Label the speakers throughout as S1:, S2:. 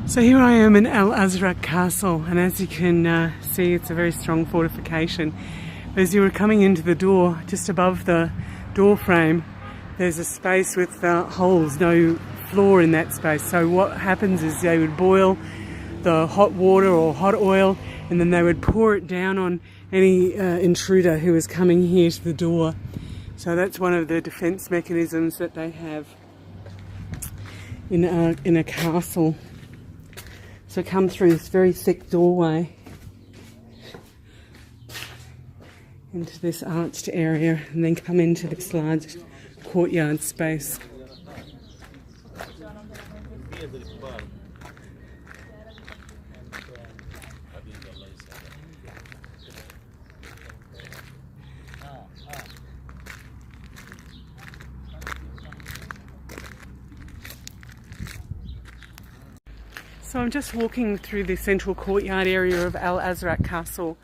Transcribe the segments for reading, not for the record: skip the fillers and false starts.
S1: So here I am in Al-Azraq castle, and as you can see, it's a very strong fortification. As you were coming into the door, just above the door frame, there's a space with holes, no floor in that space. So what happens is they would boil the hot water or hot oil, and then they would pour it down on any intruder who was coming here to the door. So that's one of the defense mechanisms that they have in a castle. So come through this very thick doorway into this arched area, and then come into this large courtyard space. So I'm just walking through the central courtyard area of Al-Azraq Castle,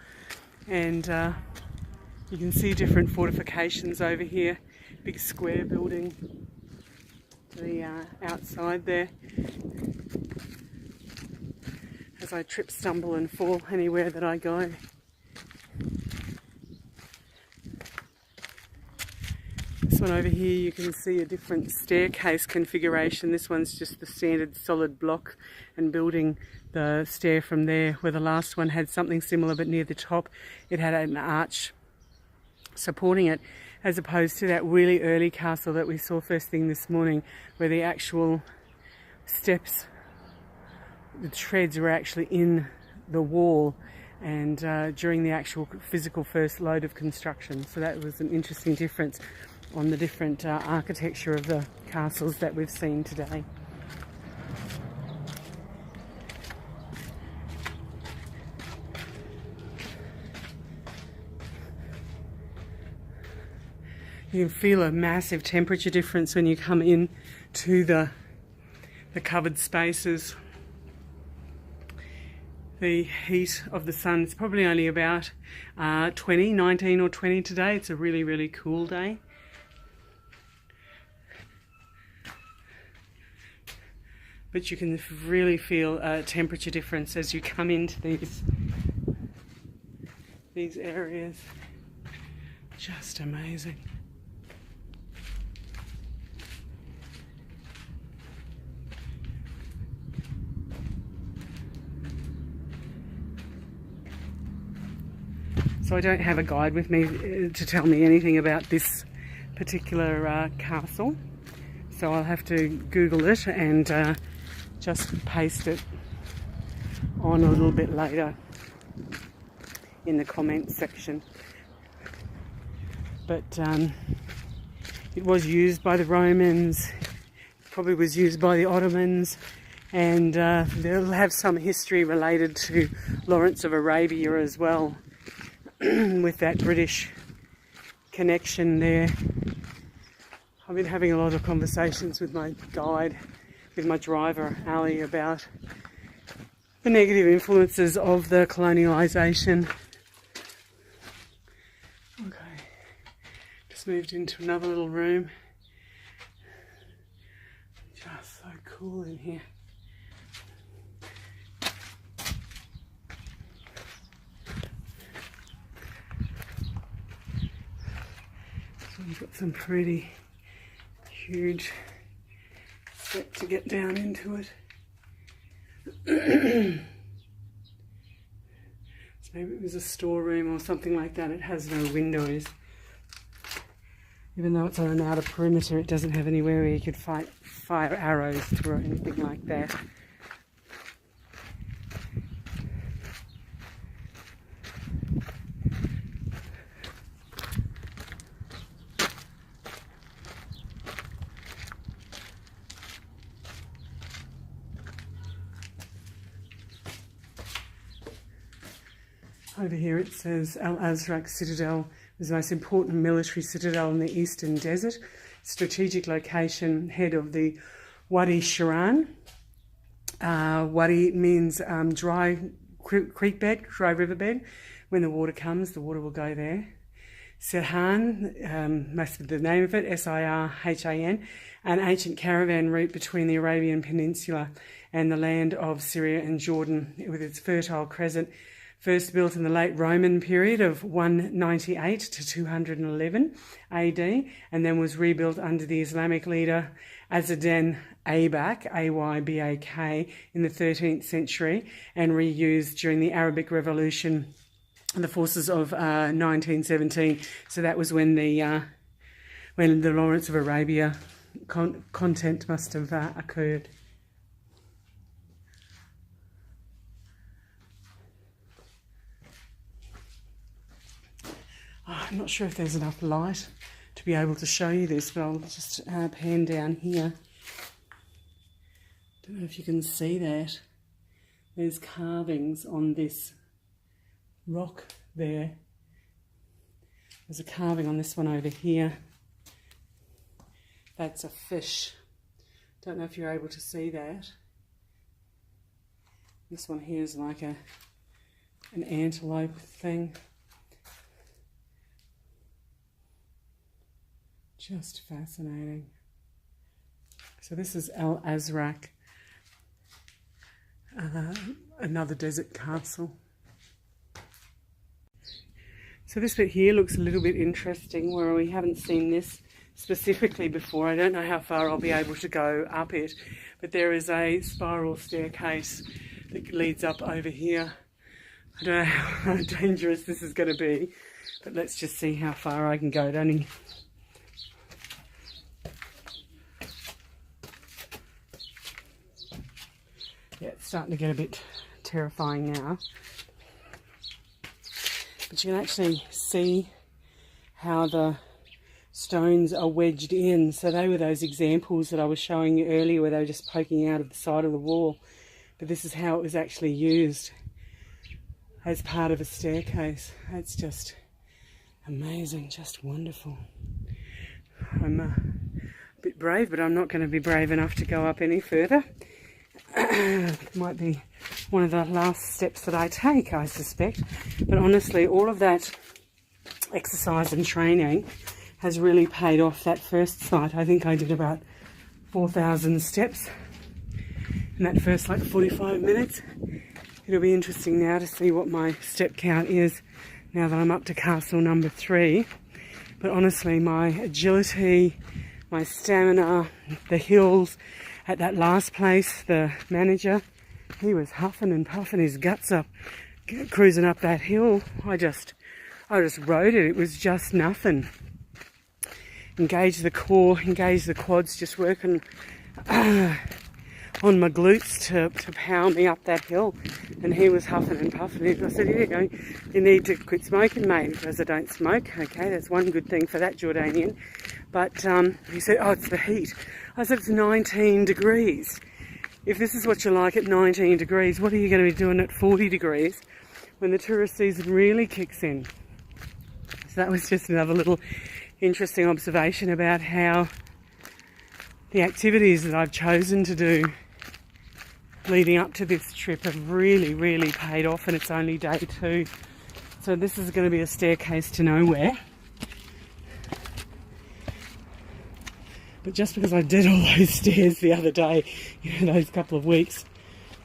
S1: and you can see different fortifications over here. Big square building to the outside there. As I trip, stumble and fall anywhere that I go. This one over here, you can see a different staircase configuration. This one's just the standard solid block and building the stair from there, where the last one had something similar, but near the top it had an arch supporting it, as opposed to that really early castle that we saw first thing this morning, where the actual steps, the treads were actually in the wall and during the actual physical first load of construction. So that was an interesting difference on the different architecture of the castles that we've seen today. You can feel a massive temperature difference when you come in to the covered spaces. The heat of the sun is probably only about 19 or 20 today. It's a really, really cool day. But you can really feel a temperature difference as you come into these areas. Just amazing. So I don't have a guide with me to tell me anything about this particular castle. So I'll have to Google it and just paste it on a little bit later in the comments section. But it was used by the Romans, probably was used by the Ottomans, and they'll have some history related to Lawrence of Arabia as well, with that British connection there. I've been having a lot of conversations with my guide, with my driver, Ali, about the negative influences of the colonialisation. Okay, just moved into another little room. Just so cool in here. So we've got some pretty huge step to get down into it. So maybe it was a storeroom or something like that. It has no windows. Even though it's on an outer perimeter, it doesn't have anywhere where you could fire arrows through or anything like that. Over here it says Al-Azraq Citadel was the most important military citadel in the Eastern Desert, strategic location, head of the Wadi Shiran. Wadi means dry creek bed, dry riverbed. When the water comes, the water will go there. Sirhan, must be the name of it, Sirhan, an ancient caravan route between the Arabian Peninsula and the land of Syria and Jordan, with its fertile crescent, first built in the late Roman period of 198 to 211 AD, and then was rebuilt under the Islamic leader Azadin Aybak, Aybak, in the 13th century, and reused during the Arabic Revolution and the forces of 1917. So that was when the Lawrence of Arabia content must have occurred. I'm not sure if there's enough light to be able to show you this, but I'll just pan down here. Don't know if you can see that. There's carvings on this rock there. There's a carving on this one over here. That's a fish. Don't know if you're able to see that. This one here is like an antelope thing. Just fascinating. So this is Al-Azraq, another desert castle. So this bit here looks a little bit interesting, where we haven't seen this specifically before. I don't know how far I'll be able to go up it, but there is a spiral staircase that leads up over here. I don't know how dangerous this is going to be, but let's just see how far I can go, don't you? Yeah, it's starting to get a bit terrifying now. But you can actually see how the stones are wedged in. So they were those examples that I was showing you earlier, where they were just poking out of the side of the wall. But this is how it was actually used as part of a staircase. It's just amazing, just wonderful. I'm a bit brave, but I'm not going to be brave enough to go up any further. Might be one of the last steps that I take, I suspect. But honestly, all of that exercise and training has really paid off. That first site, I think I did about 4,000 steps in that first 45 minutes. It'll be interesting now to see what my step count is now that I'm up to castle number 3. But honestly, my agility, my stamina, the hills. At that last place, the manager, he was huffing and puffing his guts up, cruising up that hill. I just rode it. It was just nothing. Engage the core, engage the quads, just working on my glutes to power me up that hill. And he was huffing and puffing it. I said, "Here you go. You need to quit smoking, mate," because I don't smoke. Okay, that's one good thing for that Jordanian. But he said, "Oh, it's the heat." I said, "It's 19 degrees. If this is what you like at 19 degrees, what are you going to be doing at 40 degrees when the tourist season really kicks in?" So that was just another little interesting observation about how the activities that I've chosen to do leading up to this trip have really, really paid off, and it's only day 2. So this is going to be a staircase to nowhere. But just because I did all those stairs the other day, those couple of weeks,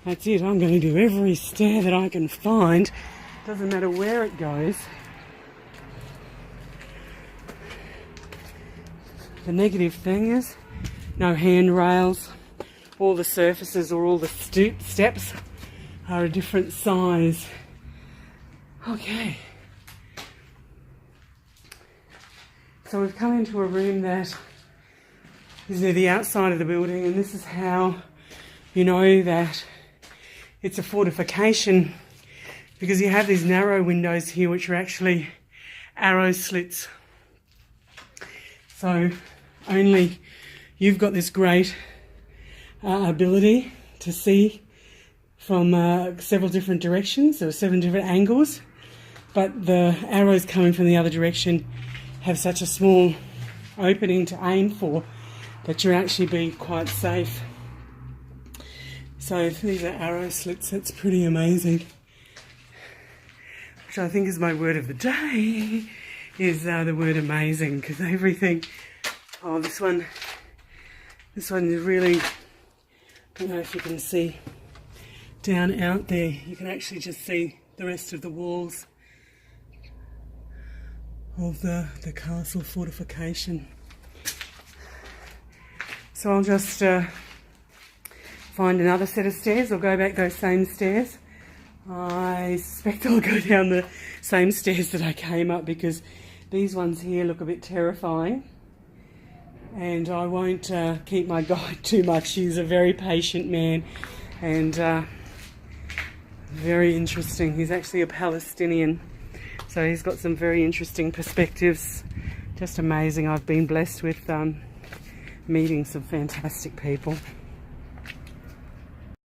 S1: that's it. I'm going to do every stair that I can find. Doesn't matter where it goes. The negative thing is no handrails. All the surfaces or all the steps are a different size. Okay. So we've come into a room that is near the outside of the building, and this is how you know that it's a fortification, because you have these narrow windows here which are actually arrow slits. So only you've got this great ability to see from several different directions. There are 7 different angles, but the arrows coming from the other direction have such a small opening to aim for that you'll actually be quite safe. So these are arrow slits. That's pretty amazing. Which I think is my word of the day. is the word amazing, because everything... Oh, this one is really... I don't know if you can see down out there. You can actually just see the rest of the walls of the castle fortification. So I'll just find another set of stairs, or go back those same stairs. I suspect I'll go down the same stairs that I came up, because these ones here look a bit terrifying. And I won't keep my guide too much. He's a very patient man and very interesting. He's actually a Palestinian, so he's got some very interesting perspectives. Just amazing. I've been blessed with meeting some fantastic people.